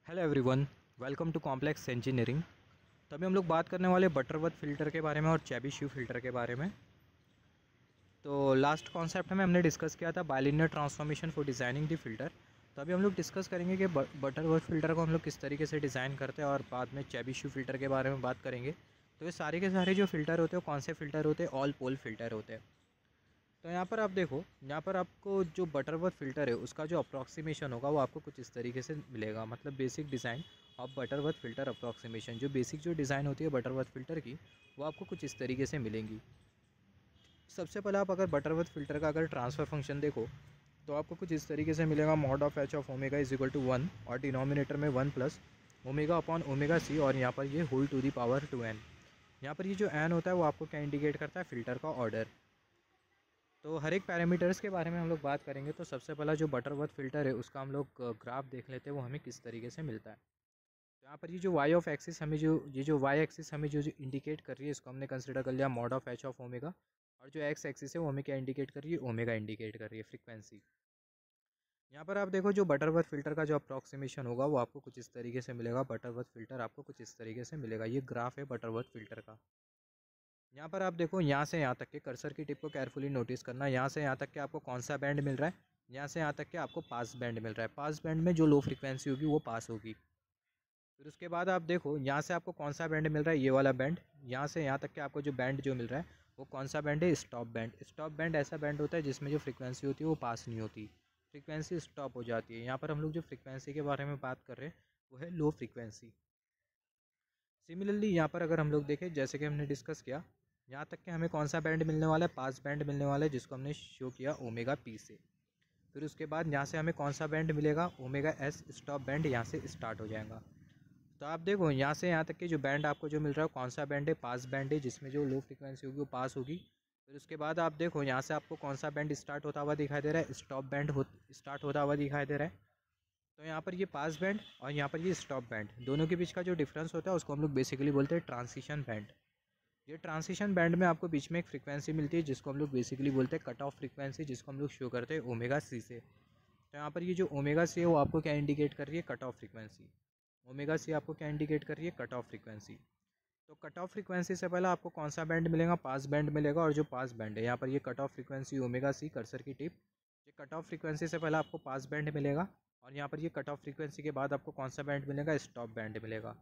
Hello everyone, welcome to complex engineering. तो अभी हम लोग बात करने वाले बटरवर्थ फ़िल्टर के बारे में और चेबीशेव फ़िल्टर के बारे में। तो लास्ट कॉन्सेप्ट में हमने डिस्कस किया था bilinear transformation for designing the filter. तो अभी हम लोग डिस्कस करेंगे कि बटरवर्थ फ़िल्टर को हम लोग किस तरीके से डिज़ाइन करते हैं और बाद में चेबीशेव फ़िल्टर के बारे में बात करेंगे। तो ये सारे के सारे जो फ़िल्टर होते हैं कौन से फ़िल्टर होते हैं? ऑल पोल फ़िल्टर होते हैं। तो यहाँ पर आप देखो, यहाँ पर आपको जो बटरवर्थ फ़िल्टर है उसका जो अप्रॉक्सीमेशन होगा वो आपको कुछ इस तरीके से मिलेगा। मतलब basic design of Butterworth filter approximation, जो बेसिक जो डिज़ाइन होती है बटरवर्थ फ़िल्टर की, वो आपको कुछ इस तरीके से मिलेंगी। सबसे पहले आप अगर बटरवर्थ फ़िल्टर का अगर ट्रांसफ़र फंक्शन देखो तो आपको कुछ इस तरीके से मिलेगा। Mod of H of omega is equal to 1 और डिनोमिनेटर में 1 plus omega upon omega C, और यहाँ पर ये whole to the power 2n। यहाँ पर ये जो n होता है वो आपको क्या इंडिकेट करता है? फ़िल्टर का ऑर्डर। तो हर एक पैरामीटर्स के बारे में हम लोग बात करेंगे। तो सबसे पहला जो बटरवर्थ फ़िल्टर है उसका हम लोग ग्राफ देख लेते हैं, वो हमें किस तरीके से मिलता है। तो यहाँ पर ये जो वाई ऑफ एक्सिस हमें जो वाई एक्सिस हमें जो इंडिकेट कर रही है, इसको हमने कंसिडर कर लिया mod of H of omega. और जो एक्स एक्सिस है वो हमें क्या इंडिकेट कर रही है? ओमेगा इंडिकेट कर रही है, फ्रीक्वेंसी। यहाँ पर आप देखो जो बटरवर्थ फ़िल्टर का जो अप्रॉक्सीमेशन होगा वो आपको कुछ इस तरीके से मिलेगा। बटरवर्थ फ़िल्टर आपको कुछ इस तरीके से मिलेगा। ये ग्राफ है बटरवर्थ फ़िल्टर का। यहाँ पर आप देखो, यहाँ से यहाँ तक के कर्सर की टिप को केयरफुली नोटिस करना। यहाँ से यहाँ तक के आपको कौन सा बैंड मिल रहा है? यहाँ से यहाँ तक के आपको पास बैंड मिल रहा है। पास बैंड में जो लो फ्रिक्वेंसी होगी वो पास होगी। फिर उसके बाद आप देखो, यहाँ से आपको कौन सा बैंड मिल रहा है? ये वाला बैंड। यहाँ से यहाँ तक के आपको जो बैंड जो मिल रहा है वो कौन सा बैंड है? Stop band. स्टॉप बैंड ऐसा बैंड होता है जिसमें जो फ्रिक्वेंसी होती है वो पास नहीं होती, फ्रिक्वेंसी स्टॉप हो जाती है। यहाँ पर हम लोग जो फ्रिक्वेंसी के बारे में बात कर रहे हैं वो है लो फ्रिक्वेंसी। सिमिलरली यहाँ पर अगर हम लोग देखें, जैसे कि हमने डिस्कस किया, यहाँ तक कि हमें कौन सा बैंड मिलने वाला है? पास बैंड मिलने वाला है, जिसको हमने शो किया ओमेगा पी से। फिर उसके बाद यहाँ से हमें कौन सा बैंड मिलेगा? Omega S. स्टॉप बैंड यहाँ से स्टार्ट हो जाएगा। तो आप देखो, यहाँ से यहाँ तक कि जो बैंड आपको जो मिल रहा है कौन सा बैंड है? पास बैंड है, जिसमें जो लो फ्रिक्वेंसी होगी वो पास होगी। फिर उसके बाद आप देखो, यहाँ से आपको कौन सा बैंड स्टार्ट होता हुआ दिखाई दे रहा है? स्टॉप बैंड स्टार्ट होता हुआ दिखाई दे रहा है। तो यहाँ पर ये पास बैंड और यहाँ पर ये स्टॉप बैंड, दोनों के बीच का जो डिफरेंस होता है उसको हम लोग बेसिकली बोलते हैं ट्रांसिशन बैंड। ये ट्रांसिशन बैंड में आपको बीच में एक फ्रीक्वेंसी मिलती है जिसको हम लोग बेसिकली बोलते हैं कट ऑफ फ्रीक्वेंसी, जिसको हम लोग शो करते हैं ओमेगा सी से। तो यहाँ पर ये जो ओमेगा सी है वो आपको क्या इंडिकेट कर रही है? Cut off frequency. Omega C आपको क्या इंडिकेट कर रही है? Cut off frequency. तो कट ऑफ फ्रीक्वेंसी से पहले आपको कौन सा बैंड मिलेगा? पास बैंड मिलेगा। और जो पास बैंड है, यहाँ पर ये cut off frequency omega C, cursor की टिप, ये कट ऑफ फ्रीक्वेंसी से पहले आपको पास बैंड मिलेगा। और यहाँ पर ये कट ऑफ फ्रीक्वेंसी के बाद आपको कौन सा बैंड मिलेगा? स्टॉप बैंड मिलेगा।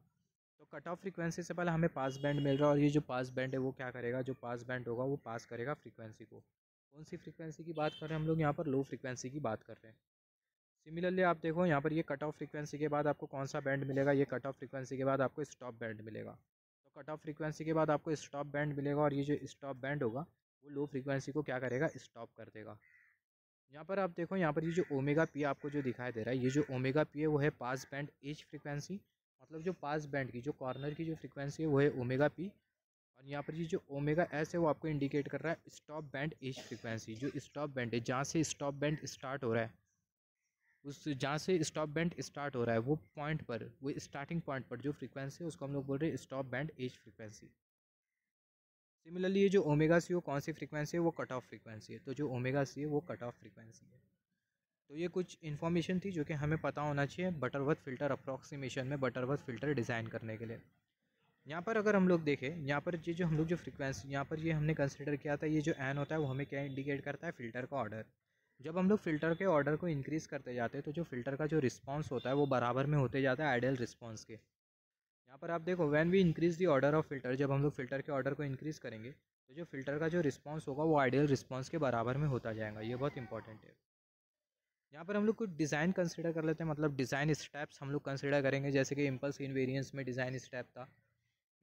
तो कट ऑफ फ्रीक्वेंसी से पहले हमें पास बैंड मिल रहा है, और ये जो पास बैंड है वो क्या करेगा? जो पास बैंड होगा वो पास करेगा फ्रीक्वेंसी को। कौन सी फ्रीक्वेंसी की बात कर रहे हैं हम लोग? यहाँ पर लो फ्रीक्वेंसी की बात कर रहे हैं। सिमिलरली आप देखो, यहाँ पर ये कट ऑफ फ्रीक्वेंसी के बाद आपको कौन सा बैंड मिलेगा? ये कट ऑफ फ्रीक्वेंसी के बाद आपको स्टॉप बैंड मिलेगा। तो कट ऑफ फ्रीक्वेंसी के बाद आपको स्टॉप बैंड मिलेगा, और ये जो स्टॉप बैंड होगा वो लो फ्रीक्वेंसी को क्या करेगा? स्टॉप कर देगा। यहाँ पर आप देखो, यहाँ पर ये जो ओमेगा पी आपको जो दिखाई दे रहा है, ये जो ओमेगा पी है वो है पास बैंड एज फ्रीक्वेंसी। मतलब जो पास बैंड की जो कॉर्नर की जो फ्रीक्वेंसी है वो है ओमेगा पी। और यहाँ पर ये जो ओमेगा एस है वो आपको इंडिकेट कर रहा है स्टॉप बैंड एज फ्रीक्वेंसी। जो स्टॉप बैंड है, जहाँ से स्टॉप बैंड स्टार्ट हो रहा है, उस जहाँ से स्टॉप बैंड स्टार्ट हो रहा है वो पॉइंट पर, वो स्टार्टिंग पॉइंट पर जो फ्रीक्वेंसी है उसको हम लोग बोल रहे हैं stop band edge frequency. Similarly ये जो ओमेगा सी वो कौन सी फ्रीक्वेंसी है? वो कट ऑफ फ्रीक्वेंसी है। तो जो ओमेगा सी है वो कट ऑफ फ्रीक्वेंसी है। तो ये कुछ इन्फॉर्मेशन थी जो कि हमें पता होना चाहिए बटरवर्थ फ़िल्टर अप्रॉक्सीमेशन में, बटरवर्थ फ़िल्टर डिज़ाइन करने के लिए। यहाँ पर अगर हम लोग देखें, यहाँ पर ये जो हम लोग जो फ्रीक्वेंसी यहाँ पर ये हमने कंसिडर किया था, ये जो एन होता है वो हमें क्या इंडिकेट करता है? फ़िल्टर का ऑर्डर। जब हम लोग फ़िल्टर के ऑर्डर को इंक्रीज़ करते जाते हैं तो जो फ़िल्टर का जो रिस्पॉन्स होता है वो बराबर में होते जाता है आइडियल रिस्पॉन्स के। यहाँ पर आप देखो, when we increase the order of filter, जब हम लोग फ़िल्टर के ऑर्डर को इंक्रीज़ करेंगे तो जो फ़िल्टर का जो रिस्पॉन्स होगा वो आइडियल रिस्पॉन्स के बराबर में होता जाएगा। ये बहुत इंपॉर्टेंट है। यहाँ पर हम लोग कुछ डिज़ाइन कंसिडर कर लेते हैं, मतलब डिज़ाइन स्टेप्स हम लोग कंसिडर करेंगे। जैसे कि इम्पल्स इनवेरिएंस में डिज़ाइन स्टेप था,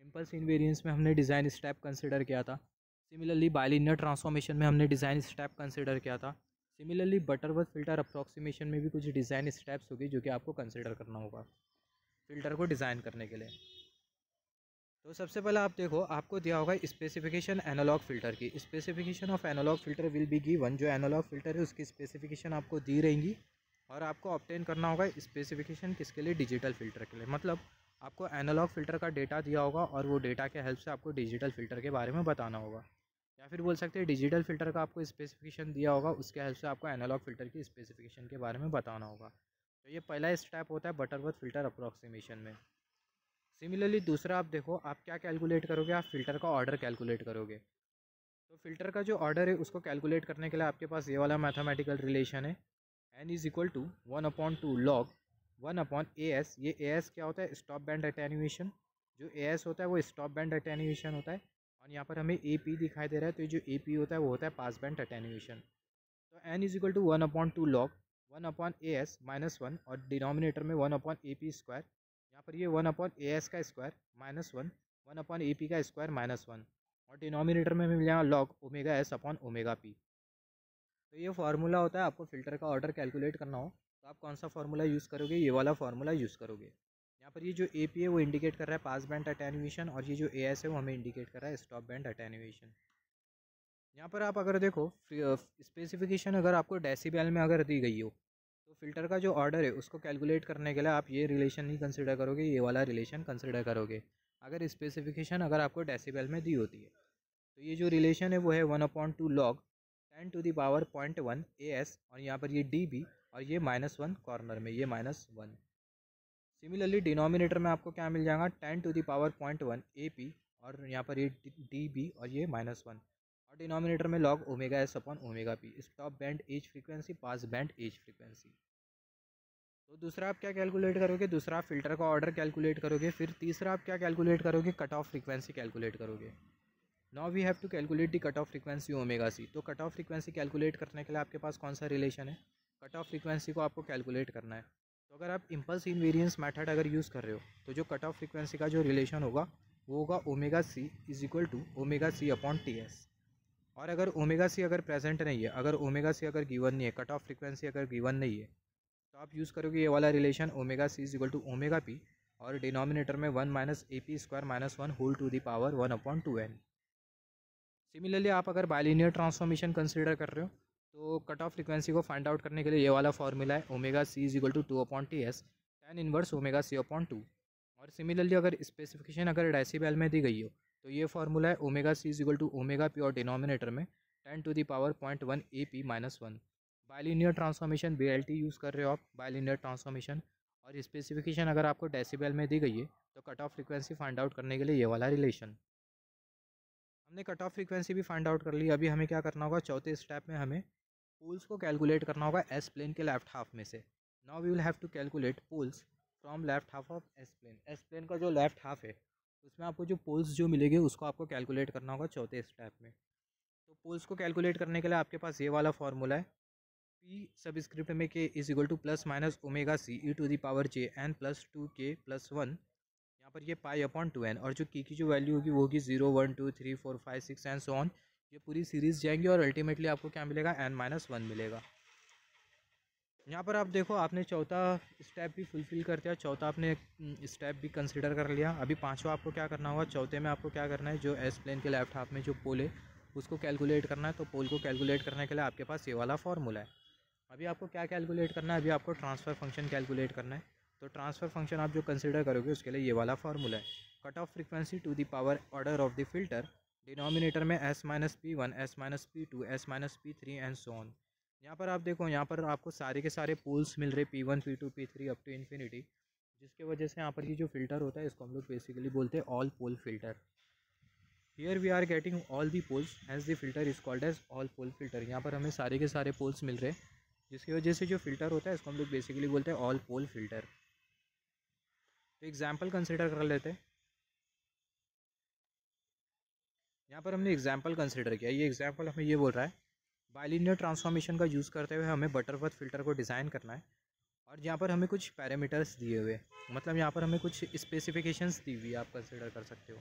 इम्पल्स इनवेरिएंस में हमने डिज़ाइन स्टेप कंसिडर किया था। सिमिलरली बाइलिनियर ट्रांसफॉर्मेशन में हमने डिज़ाइन स्टेप कंसिडर किया था। सिमिलरली बटरवर्थ फ़िल्टर अप्रॉक्सीमेशन में भी कुछ डिज़ाइन स्टेप्स होगी जो कि आपको कंसिडर करना होगा फ़िल्टर को डिज़ाइन करने के लिए। तो सबसे पहले आप देखो, आपको दिया होगा स्पेसिफिकेशन एनालॉग फ़िल्टर की। Specification of analog filter will be given. जो एनालॉग फ़िल्टर है उसकी स्पेसिफिकेशन आपको दी रहेंगी, और आपको ऑब्टेन करना होगा स्पेसिफिकेशन किसके लिए? डिजिटल फ़िल्टर के लिए। मतलब आपको एनालॉग फ़िल्टर का डेटा दिया होगा और वो डेटा के हेल्प से आपको डिजिटल फ़िल्टर के बारे में बताना होगा। या फिर बोल सकते हैं डिजिटल फ़िल्टर का आपको स्पेसिफिकेशन दिया होगा, उसके हेल्प से आपको एनालॉग फ़िल्टर की स्पेसिफिकेशन के बारे में बताना होगा। तो ये पहला स्टेप होता है बटरवर्थ फ़िल्टर अप्रॉक्सीमेशन में। सिमिलरली दूसरा आप देखो, आप क्या कैलकुलेट करोगे, आप फ़िल्टर का ऑर्डर कैलकुलेट करोगे। तो फ़िल्टर का जो ऑर्डर है उसको कैलकुलेट करने के लिए आपके पास ये वाला मैथमेटिकल रिलेशन है, n is equal to 1/2 log 1/as। ये as क्या होता है, स्टॉप बैंड अटेन्यूएशन। जो as होता है वो स्टॉप बैंड अटेन्यूएशन होता है, और यहाँ पर हमें AP दिखाई दे रहा है, तो ये जो AP होता है वो होता है पास बैंड अटेन्यूएशन। तो n is equal to 1/2 log 1/as -1, और डिनोमिनेटर में 1/AP²। यहाँ पर ये 1/as का स्क्वायर -1, 1/AP का स्क्वायर -1, और डिनोमिनेटर में मिल जाएगा log omega s upon omega p। तो ये फार्मूला होता है, आपको फ़िल्टर का ऑर्डर कैलकुलेट करना हो तो आप कौन सा फार्मूला यूज़ करोगे, ये वाला फार्मूला यूज़ करोगे। यहाँ पर ये जो AP है वो इंडिकेट कर रहा है पास बैंड अटेन्यूएशन, और ये जो AS है वो हमें इंडिकेट कर रहा है स्टॉप बैंड अटेन्यूएशन। यहाँ पर आप अगर देखो स्पेसिफिकेशन अगर आपको डेसिबल में अगर दी गई हो, तो फ़िल्टर का जो ऑर्डर है उसको कैलकुलेट करने के लिए आप ये रिलेशन नहीं कंसिडर करोगे, ये वाला रिलेशन कंसिडर करोगे अगर स्पेसिफिकेशन अगर आपको डेसिबल में दी होती है। तो ये जो रिलेशन है वो है 1/2 log 10⁻1 AS, और यहाँ पर ये DB, और ये -1 कॉर्नर में ये -1। सिमिलरली डिनोमिनेटर में आपको क्या मिल जाएगा, 10⁻1 AP, और यहाँ पर ये DB, और ये -1, और डिनोमिनेटर में log omega s upon omega p। Stop band edge frequency, pass band edge frequency. तो दूसरा आप क्या कैलकुलेट करोगे, दूसरा आप फ़िल्टर का ऑर्डर कैलकुलेट करोगे। फिर तीसरा आप क्या कैलकुलेट करोगे, कट ऑफ फ्रीक्वेंसी कैलकुलेट करोगे। Now we have to calculate the cut off frequency omega C. तो कट ऑफ फ्रीक्वेंसी कैलकुलेट करने के लिए आपके पास कौन सा रिलेशन है, कट ऑफ फ्रीक्वेंसी को आपको कैलकुलेट करना है। तो अगर आप इम्पल्स इनवेरियंस मेथड अगर यूज़ कर रहे हो, तो जो कट ऑफ फ्रीक्वेंसी का जो रिलेशन होगा वो होगा omega C is equal to omega C upon TS। और अगर ओमेगा सी अगर प्रेजेंट नहीं है, अगर ओमेगा सी अगर गिवन नहीं है, कट ऑफ फ्रीक्वेंसी अगर गिवन नहीं है, तो आप यूज़ करोगे ये वाला relation omega C is equal to omega P, और डिनोमिनेटर में 1 - AP² -1 whole to the power 1/2n। Similarly आप अगर बाइलिनियर ट्रांसफॉर्मेशन कंसीडर कर रहे हो, तो कट ऑफ फ्रीक्वेंसी को फाइंड आउट करने के लिए ये वाला फॉर्मूला है omega C is equal to 2/TS tan inverse omega C upon 2। और सिमिलरली अगर स्पेसिफिकेशन अगर डेसिबल में दी गई हो, तो ये फार्मूला है omega C is equal to omega P, और डिनोमिनेटर में 10⁻1 AP -1। Bilinear transformation BLT use कर रहे हो आप, बाइलिनियर ट्रांसफॉर्मेशन, और स्पेसिफिकेशन अगर आपको डेसिबल में दी गई है, तो cut off frequency find out करने के लिए ये वाला रिलेशन। हमने कट ऑफ फ्रीक्वेंसी भी फाइंड आउट कर ली। अभी हमें क्या करना होगा, चौथे स्टेप में हमें पोल्स को कैलकुलेट करना होगा एस प्लेन के लेफ्ट हाफ में से। Now we will have to calculate poles from left half of S plane. S plane का जो लेफ्ट हाफ है उसमें आपको जो पोल्स जो मिलेंगे उसको आपको कैलकुलेट करना होगा चौथे स्टेप में। तो पोल्स को कैलकुलेट करने के लिए आपके पास ये वाला फॉर्मूला है, पी सबस्क्रिप्ट में K is equal to plus minus omega C E to the power j n plus 2k+1। यहाँ पर ये पाई अपॉन 2n, और जो की जो वैल्यू होगी वो होगी 0 1 2 3 4 5 6 एंड सो ऑन। ये पूरी सीरीज़ जाएंगी और अल्टीमेटली आपको क्या मिलेगा, n-1 मिलेगा। यहाँ पर आप देखो, आपने चौथा स्टेप भी फुलफ़िल कर दिया, चौथा आपने स्टेप भी कंसिडर कर लिया। अभी पांचवा आपको क्या करना होगा, चौथे में आपको क्या करना है, जो एस प्लेन के लेफ्ट हाफ में जो पोल है उसको कैलकुलेट करना है। तो पोल को कैलकुलेट करने के लिए आपके पास ये वाला फॉर्मूला है। अभी आपको क्या कैलकुलेट करना है, अभी आपको ट्रांसफ़र फंक्शन कैलकुलेट करना है। तो ट्रांसफ़र फंक्शन आप जो कंसिडर करोगे उसके लिए ये वाला फार्मूला है, cut off frequency to the power order of the filter, denominator में s-p1 s-p2 s-p3 and so on. यहाँ पर आप देखो, यहाँ पर आपको सारे के सारे पोल्स मिल रहे, P1 P2 P3 up to infinity, जिसके वजह से यहाँ पर ये जो फिल्टर होता है इसको हम लोग बेसिकली बोलते हैं all pole filter. Here we are getting all the poles has the filter is called as all pole filter. यहाँ पर हमें सारे के सारे पोल्स मिल रहे हैं, जिसकी वजह से जो फिल्टर होता है इसको हम लोग बेसिकली बोलते हैं ऑल पोल फिल्टर। तो एग्जाम्पल कंसिडर कर लेते हैं। यहाँ पर हमने एग्जाम्पल कंसिडर किया, ये एग्जाम्पल हमें ये बोल रहा है बाइलिनियर ट्रांसफॉर्मेशन का यूज़ करते हुए हमें बटरवर्थ फिल्टर को डिज़ाइन करना है, और यहाँ पर हमें कुछ पैरामीटर्स दिए हुए, मतलब यहाँ पर हमें कुछ स्पेसिफिकेशंस दी हुई आप कंसिडर कर सकते हो।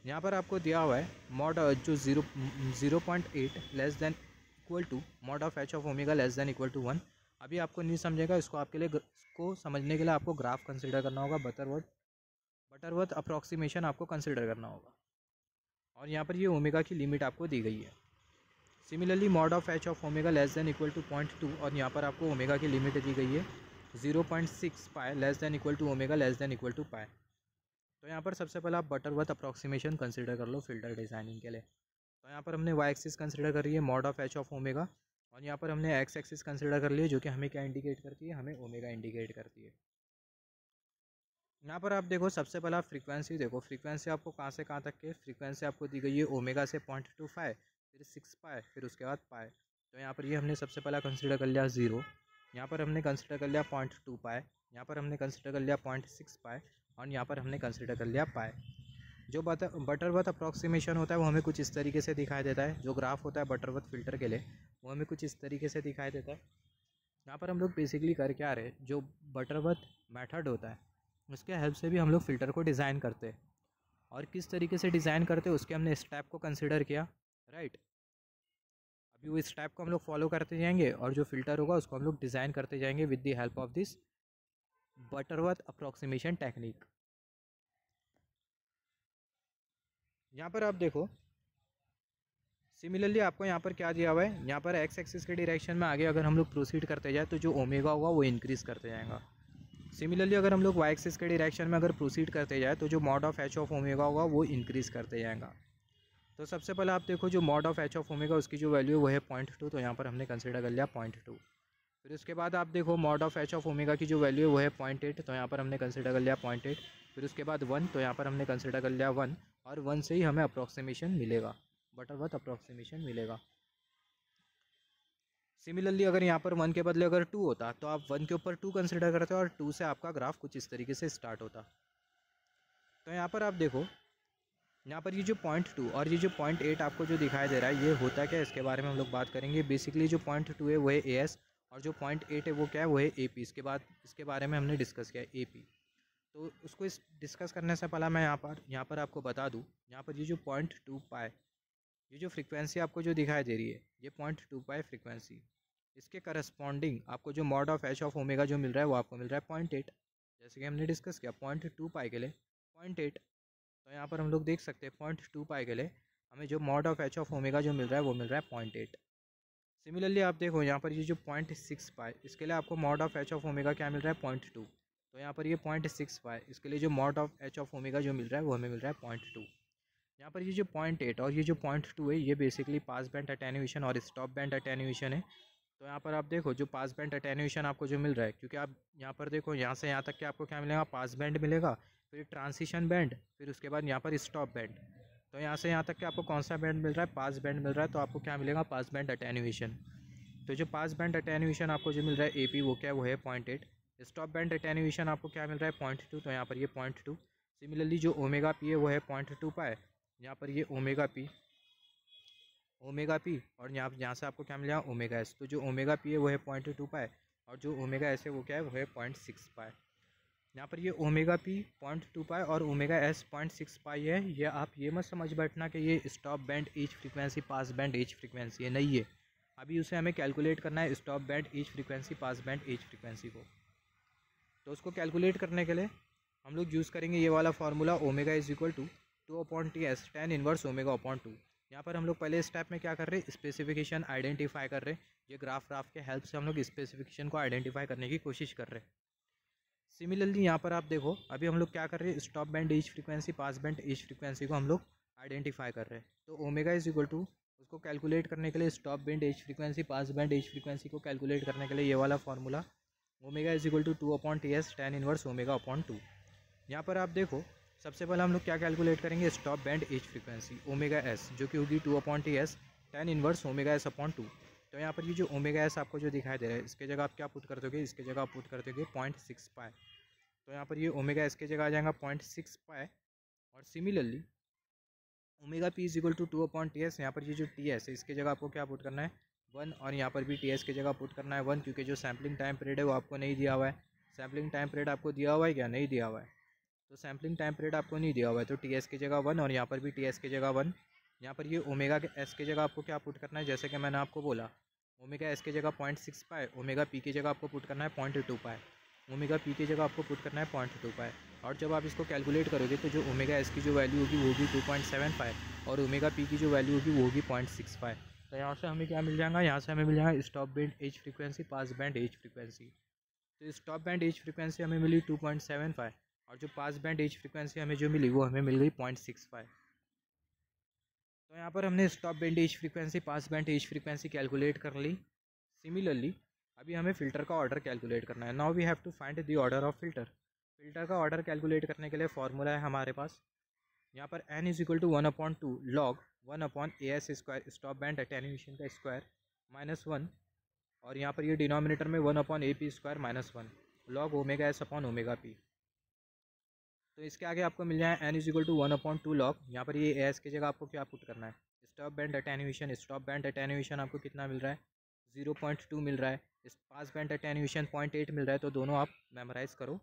यहाँ पर आपको दिया हुआ है मॉड जो 0.8 less than equal to mod of H of omega less than equal to 1। अभी आपको नहीं समझेगा, इसको आपके लिए इसको समझने के लिए आपको ग्राफ कंसिडर करना होगा, बटरवर्थ अप्रॉक्सीमेशन आपको कंसिडर करना होगा, और यहाँ पर ये ओमेगा की लिमिट आपको दी गई है। Similarly mod of H of omega less than equal to 0.2, और यहाँ पर आपको ओमेगा की लिमिट दी गई है 0.6 pi less than equal to omega less than equal to pi. तो यहाँ पर सबसे पहले आप बटरवर्थ अप्रॉक्सीमेशन कंसिडर कर लो फिल्टर डिज़ाइनिंग के लिए। तो यहाँ पर हमने वाई एक्सिस कंसिडर कर रही है mod of H of omega, और यहाँ पर हमने एक्स एक्सिस कंसिडर कर लिया, जो कि हमें क्या इंडिकेट करती है, हमें ओमेगा इंडिकेट करती है। यहाँ पर आप देखो सबसे पहला फ्रीक्वेंसी देखो, फ्रीक्वेंसी आपको कहाँ से कहाँ तक के फ्रीक्वेंसी आपको दी गई है ओमेगा से 0.25, फिर 6 पाए, फिर उसके बाद पाए। तो यहाँ पर ये हमने सबसे पहला कंसिडर कर लिया 0, यहाँ पर हमने कंसिडर कर लिया 0.2 पाए, यहाँ पर हमने कंसिडर कर लिया 0.6 पाए, और यहाँ पर हमने कंसिडर कर लिया पाए। जो बटरवर्थ अप्रॉक्सीमेशन होता है वो हमें कुछ इस तरीके से दिखाई देता है। जो ग्राफ होता है बटरवर्थ फिल्टर के लिए वो हमें कुछ इस तरीके से दिखाई देता है। यहाँ पर हम लोग बेसिकली कर क्या रहे, जो बटरवर्थ मेथड होता है उसके हेल्प से भी हम लोग फ़िल्टर को डिज़ाइन करते हैं, और किस तरीके से डिज़ाइन करते हैं उसके हमने स्टेप को कंसिडर किया, राइट। अभी वो स्टेप को हम लोग फॉलो करते जाएंगे और जो फ़िल्टर होगा उसको हम लोग डिज़ाइन करते जाएंगे with the help of this Butterworth approximation technique. यहाँ पर आप देखो सिमिलरली आपको यहाँ पर क्या दिया हुआ है, यहाँ पर एक्स एक्सिस के डायरेक्शन में आगे अगर हम लोग प्रोसीड करते जाए तो जो ओमेगा होगा वो इंक्रीज़ करते जाएगा। सिमिलरली अगर हम लोग वाई एक्सिस के डायरेक्शन में अगर प्रोसीड करते जाए तो जो mod of H of omega होगा वो इंक्रीज़ करते जाएगा। तो सबसे पहले आप देखो जो mod of H of omega उसकी जो वैल्यू है वो है 0.2, तो यहाँ पर हमने कंसिडर कर लिया 0.2। फिर उसके बाद आप देखो mod of H of omega की जो वैल्यू है वो है 0.8, तो यहाँ पर हमने कंसिडर कर लिया 0.8। फिर उसके बाद 1, तो यहाँ पर हमने कंसिडर कर लिया 1, और 1 से ही हमें अप्रॉक्सीमेशन मिलेगा, बटरवर्थ अप्रॉक्सीमेशन मिलेगा। सिमिलरली अगर यहाँ पर 1 के बदले अगर 2 होता तो आप 1 के ऊपर 2 कंसिडर करते और 2 से आपका ग्राफ कुछ इस तरीके से स्टार्ट होता। तो यहाँ पर आप देखो यहाँ पर ये जो 0.2 और ये जो 0.8 आपको जो दिखाई दे रहा है ये होता है क्या, इसके बारे में हम लोग बात करेंगे। बेसिकली जो 0.2 है वो है AS, और जो 0.8 है वो क्या है, वो है AP। इसके बाद इसके बारे में हमने डिस्कस किया AP। तो उसको इस डिस्कस करने से पहले मैं यहाँ पर आपको बता दूँ, यहाँ पर ये जो 0.2 पाए, ये जो फ्रीक्वेंसी आपको जो दिखाई दे रही है ये 0.2 पाए फ्रीक्वेंसी, इसके करस्पॉन्डिंग आपको जो mod of H of omega जो मिल रहा है वो आपको मिल रहा है 0.8। जैसे कि हमने डिस्कस किया 0.2 पाई के लिए 0.8, तो यहाँ पर हम लोग देख सकते हैं 0.2 पाई के लिए हमें जो mod of H of omega जो मिल रहा है वो मिल रहा है 0.8। सिमिलरली आप देखो यहाँ पर ये जो 0.6 पाए इसके लिए आपको mod of H of omega क्या मिल रहा है 0.2, तो यहाँ पर ये 0.6 पाए इसके लिए जो mod of H of omega जो मिल रहा है वो हमें मिल रहा है 0.2। यहाँ पर ये जो 0.8 और ये जो 0.2 है ये बेसिकली पास बैंड अटेन्यूएशन और स्टॉप बैंड अटेन्यूएशन है। तो यहाँ पर आप देखो जो पास बैंड अटेन्यूएशन आपको जो मिल रहा है, क्योंकि आप यहाँ पर देखो यहाँ से यहाँ तक के आपको क्या मिलेगा, पास बैंड मिलेगा, फिर ट्रांसिशन बैंड, फिर उसके बाद यहाँ पर स्टॉप बैंड। तो यहाँ से यहाँ तक के आपको कौन सा बैंड मिल रहा है, पास बैंड मिल रहा है, तो आपको क्या मिलेगा, पास बैंड अटेन्यूएशन। तो जो पास बैंड अटेन्यूएशन आपको जो मिल रहा है AP वो क्या है, वो है 0.8। स्टॉप बैंड अटेन्यूएशन आपको क्या मिल रहा है 0.2, तो यहाँ पर ये 0.2। सिमिलरली जो ओमेगा P है वो है 0.2 पाए, यहाँ पर ये ओमेगा पी और यहाँ से आपको क्या मिलेगा ओमेगा एस। तो जो ओमेगा पी है वो है 0.2 पाए, और जो ओमेगा एस है वो क्या है, वो है 0.6 पाए। यहाँ पर ये ओमेगा पी 0.2 पाए और ओमेगा एस 0.6 पाई है। ये आप ये मत समझ बैठना कि ये stop band edge frequency pass band edge frequency है, नहीं है। अभी उसे हमें कैलकुलेट करना है stop band edge frequency pass band edge frequency को। तो उसको कैलकुलेट करने के लिए हम लोग यूज़ करेंगे ये वाला formula, omega is equal to 2/TS tan inverse omega upon 2। यहाँ पर हम लोग पहले स्टेप में क्या कर रहे हैं, स्पेसिफिकेशन आइडेंटिफाई कर रहे हैं। ये ग्राफ के हेल्प से हम लोग स्पेसिफिकेशन को आइडेंटिफाई करने की कोशिश कर रहे हैं। सिमिलरली यहाँ पर आप देखो अभी हम लोग क्या कर रहे हैं, stop band edge frequency pass band edge frequency को हम लोग आइडेंटिफाई कर रहे हैं। तो ओमेगा इज इक्वल टू उसको कैलकुलेट करने के लिए stop band edge frequency pass band edge frequency को कैलकुलेट करने के लिए ये वाला formula, omega is equal to 2/TS tan inverse omega upon 2। यहाँ पर आप देखो सबसे पहले हम लोग क्या कैलकुलेट करेंगे, stop band edge frequency omega S, जो कि होगी 2/TS tan inverse omega S upon 2। तो यहाँ पर ये जो ओमेगा एस आपको जो दिखाई दे रहा है इसके जगह आप क्या पुट कर दोगे, इसके जगह आप पुट कर दोगे 0.6 पाए। तो यहाँ पर ये ओमेगा एस के जगह आ जाएगा 0.6 पाए। और similarly omega P is equal to 2/TS, यहाँ पर ये जो टी एस है इसके जगह आपको क्या पुट करना है 1, और यहाँ पर भी टी एस के जगह पुट करना है 1, क्योंकि जो सैम्पलिंग टाइम पीरियड है वो आपको नहीं दिया हुआ है। सैम्पलिंग टाइम पीरियड आपको दिया हुआ है क्या, नहीं दिया हुआ है। तो सैम्पलिंग टाइम पीरियड आपको नहीं दिया हुआ है, तो टी एस की जगह 1 और यहाँ पर भी टी एस की जगह 1। यहाँ पर ये ओमेगा के एस की जगह आपको क्या पुट करना है, जैसे कि मैंने आपको बोला ओमेगा एस की जगह 0.6 पाए, ओमेगा पी की जगह आपको पुट करना है 0.2 पाए, ओमेगा पी की जगह आपको पुट करना है 0.2 पाए। और जब आप इसको कैलकुलेट करोगे तो जो ओमेगा एस की जो वैल्यू होगी वो होगी 2.7 पाए, और ओमेगा पी की जो वैल्यू होगी वो होगी 0.6 पाए। तो यहाँ से हमें क्या मिल जाएगा, यहाँ से हमें मिल जाएगा stop band edge frequency pass band edge frequency. तो स्टॉप बैंड एज फ्रीक्वेंसी हमें मिली 2.75, और जो पास बैंड एज फ्रीक्वेंसी हमें जो मिली वो हमें मिल गई 0.65। तो यहाँ पर हमने stop band edge frequency pass band edge frequency calculate कर ली। सिमिलरली अभी हमें फ़िल्टर का ऑर्डर कैलकुलेट करना है। Now we have to find the order of filter. Filter का ऑर्डर कैलकुलेट करने के लिए फॉर्मूला है हमारे पास, यहाँ पर n is equal to 1/2 log 1/as square stop band attenuation का स्क्वायर -1, और यहाँ पर ये डिनोमिनेटर में 1/AP square -1 log omega S upon omega P. तो इसके आगे आपको मिल जाए n is equal to 1/2 log, यहाँ पर ये एस की जगह आपको क्या पुट करना है, stop band attenuation. Stop band attenuation आपको कितना मिल रहा है, 0.2 मिल रहा है। इस पास बैंड अटेन्यूएशन 0.8 मिल रहा है। तो दोनों आप मेमोराइज़ करो।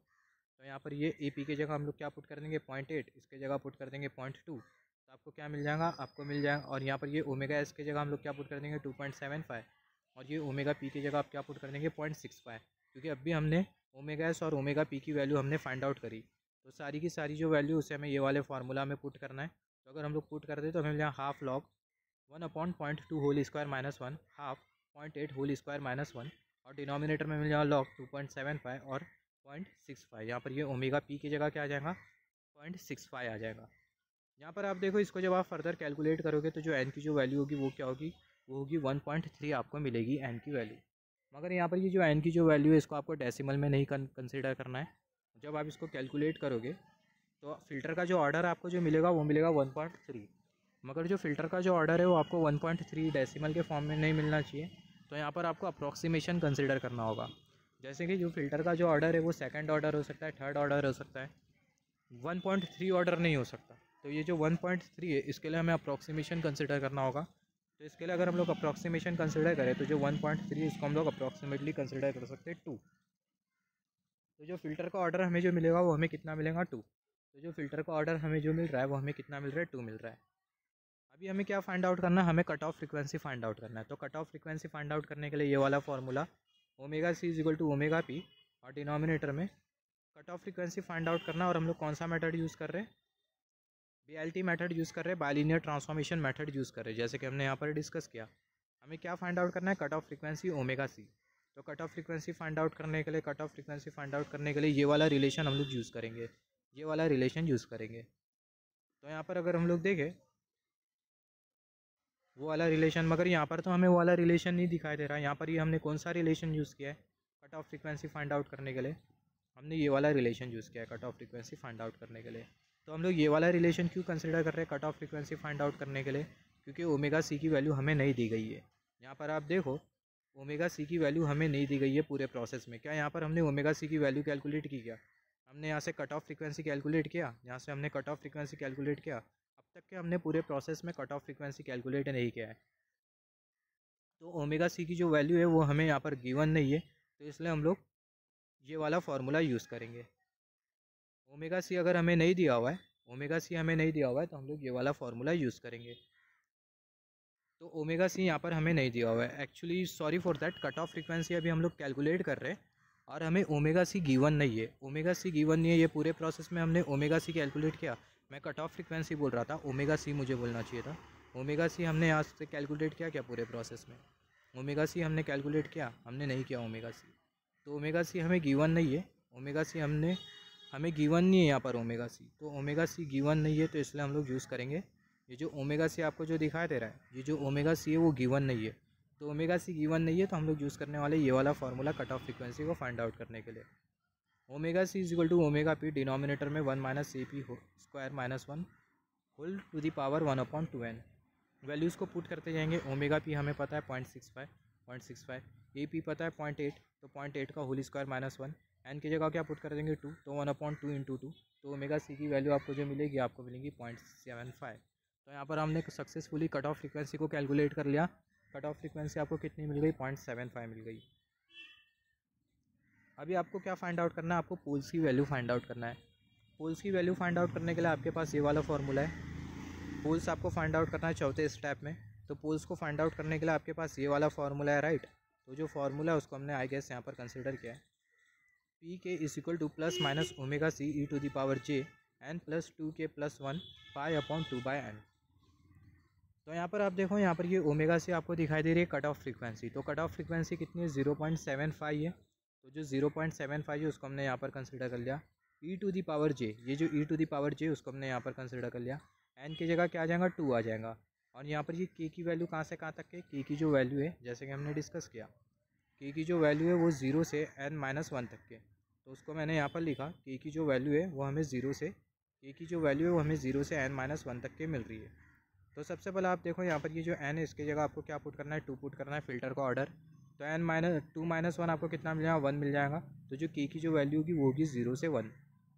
तो यहाँ पर ये ए पी की जगह हम लोग क्या पुट कर देंगे 0.8, इसके जगह पुट कर देंगे 0.2, तो आपको क्या मिल जाएगा, आपको मिल जाएगा। और यहाँ पर ये ओमेगा एस की जगह हम लोग क्या पुट कर देंगे 2.75, और ये ओमेगा पी की जगह आप क्या पुट कर देंगे 0.65, क्योंकि अभी हमने ओमेगा एस और ओमेगा पी की वैल्यू हमने फाइंड आउट करी। तो सारी की सारी जो वैल्यू उसे हमें ये वाले फार्मूला में पुट करना है। तो अगर हम लोग पुट कर दे तो हमें मिल जाएगा half log 1/0.2 whole square -1 half 0.8 whole square -1, और डिनोमिनेटर में मिल जाएगा लॉग 2.75 और 0.65। यहाँ पर ये ओमेगा पी की जगह क्या आ जाएगा 0.65 आ जाएगा। यहाँ पर आप देखो, इसको जब आप फर्दर कैलकुलेट करोगे तो जो एन की जो वैल्यू होगी वो क्या होगी, वो होगी 1.3 आपको मिलेगी एन की वैल्यू। मगर यहाँ पर ये जो एन की जो वैल्यू है इसको आपको डेसिमल में नहीं कंसिडर करना है। जब आप इसको कैलकुलेट करोगे तो फ़िल्टर का जो ऑर्डर आपको जो मिलेगा वो मिलेगा 1.3, मगर जो फ़िल्टर का जो ऑर्डर है वो आपको 1.3 डेसिमल के फॉर्म में नहीं मिलना चाहिए। तो यहाँ पर आपको अप्रॉक्सीमेशन कंसिडर करना होगा। जैसे कि जो फ़िल्टर का जो ऑर्डर है वो सेकंड ऑर्डर हो सकता है, थर्ड ऑर्डर हो सकता है, 1.3 ऑर्डर नहीं हो सकता। तो ये जो 1.3 है इसके लिए हमें अप्रॉक्सीमेशन कंसिडर करना होगा। तो इसके लिए अगर हम लोग अप्रॉक्सीमेशन कंसिडर करें तो जो 1.3 है इसको हम लोग अप्रॉक्सीमेटली कंसिडर कर सकते हैं 2। तो जो फ़िल्टर का ऑर्डर हमें जो मिलेगा वो हमें कितना मिलेगा 2। तो जो फ़िल्टर का ऑर्डर हमें जो मिल रहा है वो हमें कितना मिल रहा है 2 मिल रहा है। अभी हमें क्या फाइंड आउट करना है, हमें cut off frequency find out करना है। तो cut off frequency find out करने के लिए ये वाला formula omega C is equal to omega P, और डिनोमिनेटर में cut off frequency find out करना। और हम लोग कौन सा मेथड यूज़ कर रहे हैं, BLT मेथड यूज़ कर रहे हैं, बाइलिनियर ट्रांसफॉर्मेशन मेथड यूज़ कर रहे हैं। जैसे कि हमने यहाँ पर डिस्कस किया, हमें क्या फाइंड आउट करना है, cut off frequency omega C. तो cut off frequency find out करने के लिए ये वाला रिलेशन हम लोग यूज़ करेंगे, ये वाला रिलेशन यूज़ करेंगे। तो यहाँ पर अगर हम लोग देखें वो वाला रिलेशन, मगर यहाँ पर तो हमें वो वाला रिलेशन नहीं दिखाई दे रहा है। यहाँ पर ये हमने कौन सा रिलेशन यूज़ किया है cut off frequency find out करने के लिए, हमने ये वाला रिलेशन यूज़ किया है cut off frequency find out करने के लिए। तो हम लोग ये वाला रिलेशन क्यों कंसिडर कर रहे हैं cut off frequency find out करने के लिए, क्योंकि ओमेगा सी की वैल्यू हमें नहीं दी गई है। यहाँ पर आप देखो ओमेगा सी की वैल्यू हमें नहीं दी गई है पूरे प्रोसेस में। क्या यहाँ पर हमने ओमेगा सी की वैल्यू कैलकुलेट की, क्या हमने यहाँ से कट ऑफ फ्रीक्वेंसी कैलकुलेट किया, यहाँ से हमने कट ऑफ फ्रीक्वेंसी कैलकुलेट किया। अब तक के हमने पूरे प्रोसेस में कट ऑफ फ्रीक्वेंसी कैलकुलेट नहीं किया है। तो ओमेगा सी की जो वैल्यू है वो हमें यहाँ पर गिवन नहीं है, तो इसलिए हम लोग ये वाला फार्मूला यूज़ करेंगे। ओमेगा सी अगर हमें नहीं दिया हुआ है, तो हम लोग ये वाला फार्मूला यूज़ करेंगे। तो ओमेगा सी यहाँ पर हमें नहीं दिया हुआ है, actually sorry for that. Cut off frequency अभी हम लोग कैलकुलेट कर रहे हैं और हमें ओमेगा सी गिवन नहीं है, ये पूरे प्रोसेस में हमने ओमेगा सी कैलकुलेट किया। मैं कट ऑफ फ्रीक्वेंसी बोल रहा था, ओमेगा सी मुझे बोलना चाहिए था। ओमेगा सी हमने यहाँ से कैलकुलेट किया क्या पूरे प्रोसेस में, ओमेगा सी हमने कैलकुलेट किया, हमने नहीं किया ओमेगा सी। तो ओमेगा सी हमें गिवन नहीं है, हमें गिवन नहीं है यहाँ पर ओमेगा सी। तो ओमेगा सी गिवन नहीं है, तो इसलिए हम लोग यूज़ करेंगे ये जो ओमेगा सी आपको जो दिखाई दे रहा है, ये जो ओमेगा सी है वो गिवन नहीं है। तो ओमेगा सी गिवन नहीं है तो हम लोग यूज़ करने वाले ये वाला फार्मूला कट ऑफ फ्रीक्वेंसी को फाइंड आउट करने के लिए। Omega C is equal to omega P, denominator में 1 minus A P square -1 whole to the power 1/2n। Values को पुट करते जाएंगे। ओमेगा पी हमें पता है 0.65, ए पी पता है 0.8, तो 0.8 का होल स्क्वायर -1, एन की जगह क्या पुट कर देंगे 2, तो 1/2 इंटू 2। तो ओमेगा सी की वैल्यू आपको जो मिलेगी आपको मिलेगी 0.75। तो यहाँ पर हमने सक्सेसफुली कट ऑफ फ्रीक्वेंसी को कैलकुलेट कर लिया। कट ऑफ फ्रीक्वेंसी आपको कितनी मिल गई 0.75 मिल गई। अभी आपको क्या फाइंड आउट करना है, आपको पोल्स की वैल्यू फाइंड आउट करना है। पोल्स की वैल्यू फाइंड आउट करने के लिए आपके पास ये वाला फार्मूला है। पोल्स आपको फाइंड आउट करना है चौथे स्टेप में। तो पोल्स को फाइंड आउट करने के लिए आपके पास ये वाला फार्मूला है, राइट। तो जो फार्मूला है उसको हमने आई गेस यहाँ पर कंसिडर किया है, P K is equal to plus minus omega C E to the power J N plus 2k + 1 π/2/n। तो यहाँ पर आप देखो, यहाँ पर ये ओमेगा सी आपको दिखाई दे रही है कट ऑफ फ्रीक्वेंसी। तो कट ऑफ फ्रीक्वेंसी कितनी है 0.75 है। तो जो 0.75 है उसको हमने यहाँ पर कंसिडर कर लिया। ई टू दी पावर जे, ये जो ई टू दी पावर जे उसको हमने यहाँ पर कंसिडर कर लिया। एन की जगह क्या आ जाएगा 2 आ जाएगा। और यहाँ पर ये के की वैल्यू कहाँ से कहाँ तक है, के की जो वैल्यू है जैसे कि हमने डिस्कस किया के की जो वैल्यू है वो 0 से n-1 तक के, तो उसको मैंने यहाँ पर लिखा के की जो वैल्यू है वो हमें 0 से n-1 तक के मिल रही है। तो सबसे पहले आप देखो यहाँ पर ये जो n है इसकी जगह आपको क्या पुट करना है, 2 पुट करना है फ़िल्टर का ऑर्डर। तो n-2-1 आपको कितना मिल जाएगा, 1 मिल जाएगा। तो जो के की जो वैल्यू होगी वो होगी 0 से 1।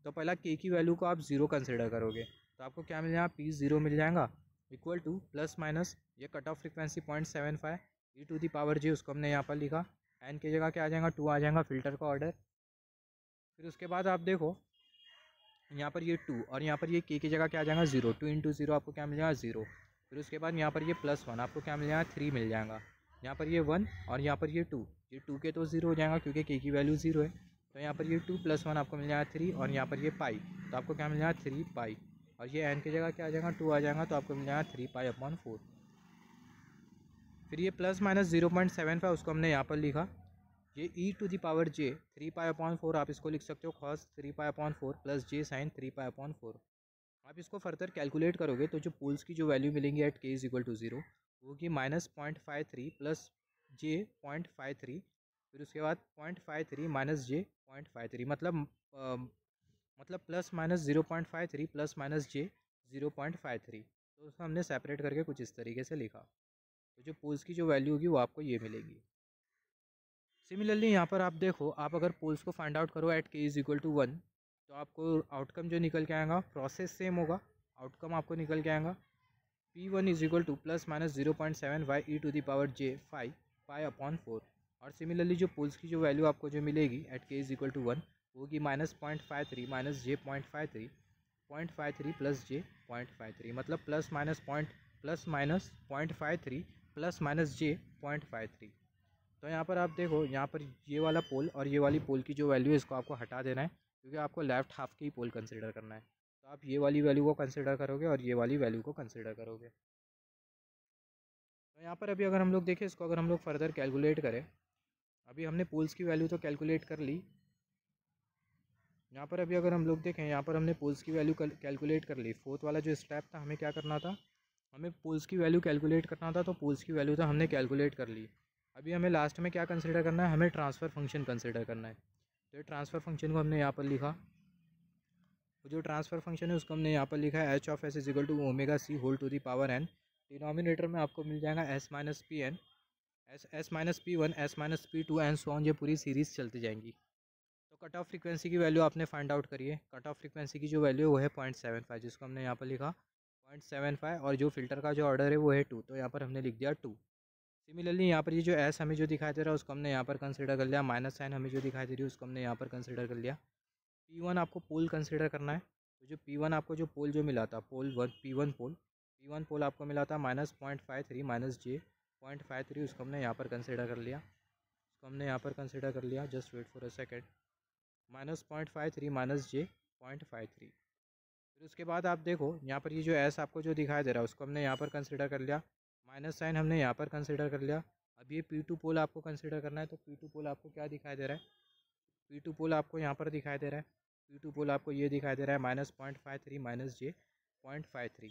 तो पहला के की वैल्यू को आप 0 कंसिडर करोगे तो आपको क्या मिल जाएगा, P0 मिल जाएगा इक्वल टू प्लस माइनस ये कट ऑफ फ्रिक्वेंसी 0.75 e⁻j, उसको हमने यहाँ पर लिखा। n की जगह क्या आ जाएगा, 2 आ जाएगा फ़िल्टर का ऑर्डर। फिर उसके बाद आप देखो यहाँ पर ये 2 और यहाँ पर ये के की जगह क्या आ जाएगा, 0। 2 इंटू 0 आपको क्या मिल जाएगा, 0। फिर उसके बाद यहाँ पर ये +1 आपको क्या मिल जाएगा, 3 मिल जाएगा। यहाँ पर ये 1 और यहाँ पर ये 2, ये 2 के तो 0 हो जाएगा क्योंकि के की वैल्यू 0 है। तो यहाँ पर ये 2 + 1 आपको मिल जाएगा 3 और यहाँ पर ये पाई, तो आपको क्या मिल जाएगा 3 पाई। और ये n की जगह क्या आ जाएगा, 2 आ जाएगा, तो आपको मिल जाएगा 3 पाई/4। फिर ये प्लस माइनस 0.75 उसको हमने यहाँ पर लिखा। ये e⁻j 3 पाई/4 आप इसको लिख सकते हो cos 3 पाई/4 प्लस j sin 3 पाई/4। आप इसको फर्दर कैलकुलेट करोगे तो जो पोल्स की जो वैल्यू मिलेंगी एट k = 0 वो होगी -0.53 प्लस j 0.53। फिर उसके बाद 0.53 माइनस j 0.53 मतलब plus minus 0.53 plus minus j 0.53। तो उसको हमने सेपरेट करके कुछ इस तरीके से लिखा। तो जो पोल्स की जो वैल्यू होगी वो आपको ये मिलेगी। सिमिलरली यहाँ पर आप देखो, आप अगर पोल्स को फाइंड आउट करो एट k = 1 तो आपको आउटकम जो निकल के आएगा, प्रोसेस सेम होगा, आउटकम आपको निकल के आएगा P1 = प्लस माइनस 0.7 e⁻j 5 पाई/4। और सिमिलरली जो पोल्स की जो वैल्यू आपको जो मिलेगी एट k = 1 होगी -0.53 माइनस j 0.53 प्लस j 0.53, मतलब plus minus 0.53 plus minus j 0.53। तो यहाँ पर आप देखो, यहाँ पर ये वाला पोल और ये वाली पोल की जो वैल्यू है इसको आपको हटा देना है क्योंकि आपको लेफ़्ट हाफ की पोल कंसिडर करना है। तो आप ये वाली वैल्यू को कंसिडर करोगे और ये वाली वैल्यू को कंसिडर करोगे। तो यहाँ पर अभी अगर हम लोग देखें इसको, अगर हम लोग फर्दर कैलकुलेट करें, अभी हमने पोल्स की वैल्यू तो कैलकुलेट कर ली। यहाँ पर अभी अगर हम लोग देखें, यहाँ पर हमने पोल्स की वैल्यू कैलकुलेट कर ली। फोर्थ वाला जो स्टेप था, हमें क्या करना था, हमें पोल्स की वैल्यू कैलकुलेट करना था। तो पोल्स की वैल्यू तो हमने कैलकुलेट कर ली। अभी हमें लास्ट में क्या कंसिडर करना है, हमें ट्रांसफ़र फंक्शन कंसिडर करना है। तो ये ट्रांसफ़र फंक्शन को हमने यहाँ पर लिखा। वो जो ट्रांसफ़र फंक्शन है उसको हमने यहाँ पर लिखा है h(s) = ω/c⁴n। डिनोमिनेटर में आपको मिल जाएगा s - pn, s - p1, s - p2 and so on, ये पूरी सीरीज़ चलती जाएंगी। तो कट ऑफ फ्रीक्वेंसी की वैल्यू आपने फाइंड आउट करिए। कट ऑफ फ्रीक्वेंसी की जो वैल्यू है वो है 0.75, जिसको हमने यहाँ पर लिखा 0.75, और जो फ़िल्टर का जो ऑर्डर है वो है 2, तो यहाँ पर हमने लिख दिया 2। सिमिलरली यहाँ पर ये जो एस हमें जो दिखाई दे रहा है उसको हमने यहाँ पर कंसिडर कर लिया। माइनस साइन हमें जो दिखाई दे रही है उसको हमने यहाँ पर कंसिडर कर लिया। P1 आपको पोल कंसिडर करना है। तो जो P1 आपको जो पोल जो मिला था, P1 पोल आपको मिला था -0.53 माइनस j 0.53, उसको हमने यहाँ पर कंसिडर कर लिया। Just wait for a second. -0.53 minus j 0.53। फिर उसके बाद आप देखो यहाँ पर ये जो एस आपको जो दिखाई दे रहा है उसको हमने यहाँ पर कंसिडर कर लिया। माइनस साइन हमने यहाँ पर कंसिडर कर लिया। अब ये P2 पोल आपको कंसिडर करना है। तो P2 पोल आपको क्या दिखाई दे रहा है, P2 पोल आपको यहाँ पर दिखाई दे रहा है। P2 पोल आपको ये दिखाई दे रहा है -0.53 माइनस j 0.53।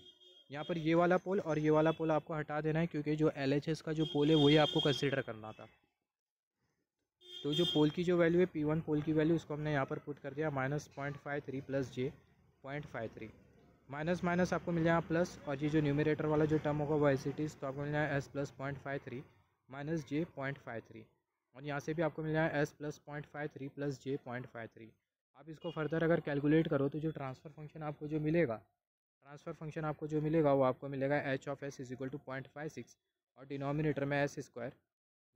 यहाँ पर ये वाला पोल और ये वाला पोल आपको हटा देना है क्योंकि जो LHS का जो पोल है वही आपको कंसिडर करना था। तो जो पोल की जो वैल्यू है, P1 पोल की वैल्यू, उसको हमने यहाँ पर पुट कर दिया -0.53 प्लस j 0.53। माइनस माइनस आपको मिल जाएगा प्लस, और ये जो न्यूमरेटर वाला जो टर्म होगा वो एज इट इज़, तो आपको मिल जाएगा s + 0.53 माइनस j 0.53, और यहाँ से भी आपको मिल जाएगा s + 0.53 प्लस j 0.53। आप इसको फर्दर अगर कैलकुलेट करो तो जो ट्रांसफ़र फंक्शन आपको जो मिलेगा वो आपको मिलेगा h(s) = 0.56 और डिनोमिनेटर में s²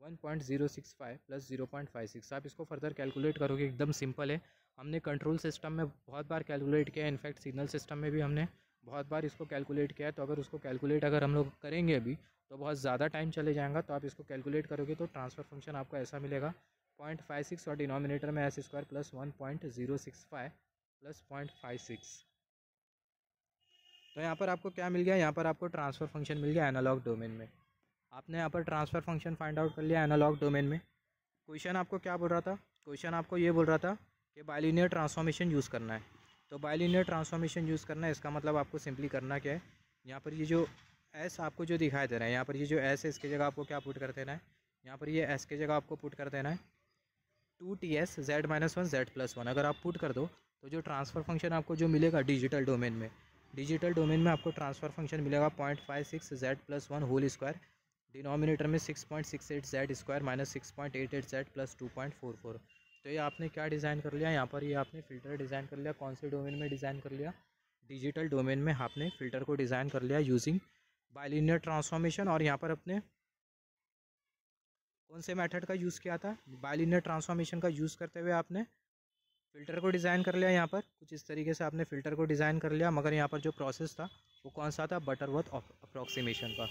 1.065 प्लस 0.56। आप इसको फर्दर कैलकुलेट करोगे, एकदम सिंपल है। हमने कंट्रोल सिस्टम में बहुत बार कैलकुलेट किया है, इनफैक्ट सिग्नल सिस्टम में भी हमने बहुत बार इसको कैलकुलेट किया है। तो अगर उसको कैलकुलेट अगर हम लोग करेंगे अभी तो बहुत ज़्यादा टाइम चले जाएगा। तो आप इसको कैलकुलेट करोगे तो ट्रांसफ़र फंक्शन आपको ऐसा मिलेगा 0.56 और डिनोमिनेटर में s² प्लस 1.065 प्लस 0.56। तो यहाँ पर आपको क्या मिल गया, यहाँ पर आपको ट्रांसफ़र फंक्शन मिल गया एनालॉग डोमेन में। आपने यहाँ पर ट्रांसफ़र फंक्शन फाइंड आउट कर लिया एनालॉग डोमेन में। क्वेश्चन आपको क्या बोल रहा था, क्वेश्चन आपको ये बोल रहा था कि बाइलिनियर ट्रांसफॉर्मेशन यूज़ करना है। तो बाइलिनियर ट्रांसफॉर्मेशन यूज़ करना है, इसका मतलब आपको सिंपली करना क्या है, यहाँ पर ये जो एस आपको जो दिखाई दे रहा है, यहाँ पर ये जो एस है इसकी जगह आपको क्या पुट कर देना है, यहाँ पर ये एस की जगह आपको पुट कर देना है 2TS z-1 z+1। अगर आप पुट कर दो तो जो ट्रांसफ़र फंक्शन आपको जो मिलेगा डिजिटल डोमेन में आपको ट्रांसफ़र फंक्शन मिलेगा 0.56 z+1 होल स्क्वायर, डिनोमिनेटर में 6.68 z square minus 6.88 z plus 2.44। तो ये आपने क्या डिज़ाइन कर लिया यहाँ पर, ये आपने फ़िल्टर डिज़ाइन कर लिया। कौन से डोमेन में डिज़ाइन कर लिया? डिजिटल डोमेन में आपने फ़िल्टर को डिज़ाइन कर लिया यूजिंग बाइलिनियर ट्रांसफॉर्मेशन। और यहाँ पर अपने कौन से मेथड का यूज़ किया था? बाइलिनियर ट्रांसफॉर्मेशन का यूज़ करते हुए आपने फ़िल्टर को डिज़ाइन कर लिया। यहाँ पर कुछ इस तरीके से आपने फ़िल्टर को डिज़ाइन कर लिया, मगर यहाँ पर जो प्रोसेस था वो कौन सा था? बटरवर्थ अप्रॉक्सीमेशन का।